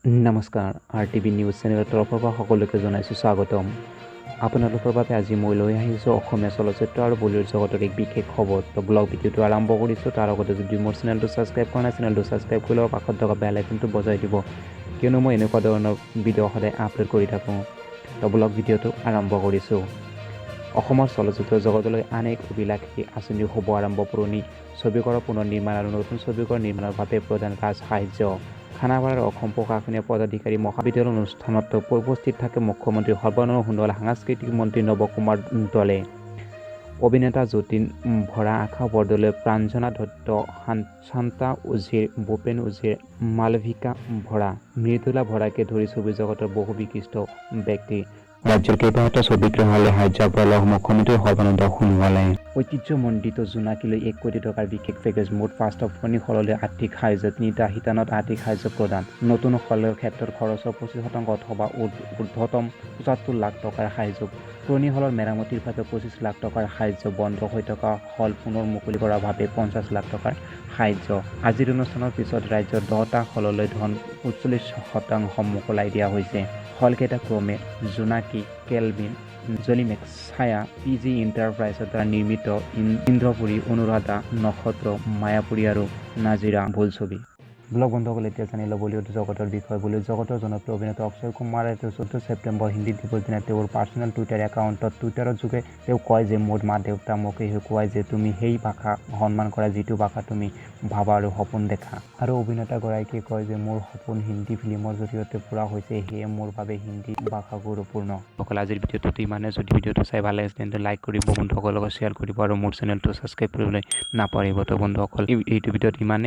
নমস্কাৰ RTV news চেনেলৰ তৰফৰ পৰা সকলোকে জনাইছোঁ স্বাগতম। আপোনালোকৰ বাবে আজি মই লৈ আহিছোঁ অসমীয়া চলচ্চিত্ৰ আৰু বলিউড জগতৰ এক বিশেষ খবৰ। তো ব্লগ ভিডিঅ'টো আৰম্ভ কৰিছোঁ। তাৰ আগতে যদি মোৰ চেনেলটো ছাবস্ক্ৰাইব কৰা নাই, চেনেলটো ছাবস্ক্ৰাইব কৰি লওক, কাষত থকা বেল আইকনটো বজাই দিব, কিয়নো মই এনেকুৱা ধৰণৰ ভিডিঅ' সদায় আপলোড কৰি থাকোঁ। তো ব্লগ ভিডিঅ'টো আৰম্ভ কৰিছোঁ। অসমৰ চলচ্চিত্ৰ জগতলৈ আন এক অভিলাষী আঁচনিৰ শুভ আৰম্ভ। পুৰণি ছবিঘৰৰ পুনৰ নিৰ্মাণ আৰু নতুন ছবিঘৰ নিৰ্মাণৰ বাবে প্ৰদান ৰাজ সাহায্য। খানাপাৰাৰ অসম প্ৰশাসনীয় পদাধিকাৰী মহাবিদ্যালয় অনুষ্ঠানত উপস্থিত থাকে মুখ্যমন্ত্ৰী সৰ্বানন্দ সোণোৱাল, সাংস্কৃতিক মন্ত্ৰী নৱ কুমাৰ দলে, অভিনেতা যতীন বৰা, আশা বৰদলৈ, প্ৰাঞ্জনা দত্ত, শান্তা উজিৰ, ভূপেন উজিৰ, মালবিকা বৰা, মৃদুলা বৰাকে ধৰি ছবি জগতৰ বহু বিশিষ্ট ব্যক্তি। ৰাজ্যৰ কেইবাটাও ছবিগৃহলৈ সাহায্য আগবঢ়ালে মুখ্যমন্ত্ৰী সৰ্বানন্দ সোণোৱালে। ঐতিহ্যমণ্ডিত জোনাকীলৈ 1 কোটি টকাৰ বিশেষ পেকেজ। মুঠ 5টা পুৰণি হললৈ আৰ্থিক সাহায্য, 3টা শিতানত আৰ্থিক সাহায্য প্ৰদান। নতুন হলৰ ক্ষেত্ৰত খৰচৰ 25% অথবা ঊৰ্ধ্বতম 75 লাখ টকাৰ সাহায্য। পুৰণি হলৰ মেৰামতিৰ বাবে 25 লাখ টকাৰ সাহায্য। বন্ধ হৈ থকা হল পুনৰ মুকলি কৰাৰ বাবে 50 লাখ টকাৰ সাহায্য। আজিৰ অনুষ্ঠানৰ পিছত ৰাজ্যৰ 10টা হললৈ ধন 45% মোকলাই দিয়া হৈছে। হলকেইটা ক্ৰমে জোনাকী, কেলভিন, জলিমেক্স, ছায়া, PG এণ্টাৰপ্ৰাইজৰ দ্বাৰা নিৰ্মিত ইন্দ্ৰপুৰী, অনুৰাধা, নক্ষত্ৰ, মায়াপুৰী আৰু নাজিৰা বোলছবি। ব্লগ বন্ধুসকলে এতিয়া জানিল বলিউড জগতৰ বিষয়ে। বলিউড জগতৰ জনপ্ৰিয় অভিনেতা অক্ষয় কুমাৰে 14 ছেপ্টেম্বৰ হিন্দী দিৱস দিনা তেওঁৰ পাৰ্চনেল টুইটাৰ একাউণ্টত টুইটাৰৰ যোগে তেওঁ কয় যে মোৰ মা দেউতা মোক শিকোৱাই যে তুমি সেই ভাষা সন্মান কৰা যিটো ভাষা তুমি ভাবা আৰু সপোন দেখা। আৰু অভিনেতাগৰাকীয়ে কয় যে মোৰ সপোন হিন্দী ফিল্মৰ জৰিয়তে পূৰা হৈছে, সেয়ে মোৰ বাবে হিন্দী ভাষা গুৰুত্বপূৰ্ণ। সকলো আজিৰ ভিডিঅ'টোত ইমানে। যদি ভিডিঅ'টো চাই ভাল লাগিছে তেন্তে লাইক কৰিব, বন্ধুসকলৰ লগত শ্বেয়াৰ কৰিব আৰু মোৰ চেনেলটো ছাবস্ক্ৰাইব কৰিবলৈ নাপাহৰিব। তো বন্ধুসকল এইটো ভিডিঅ'ত ইমানে।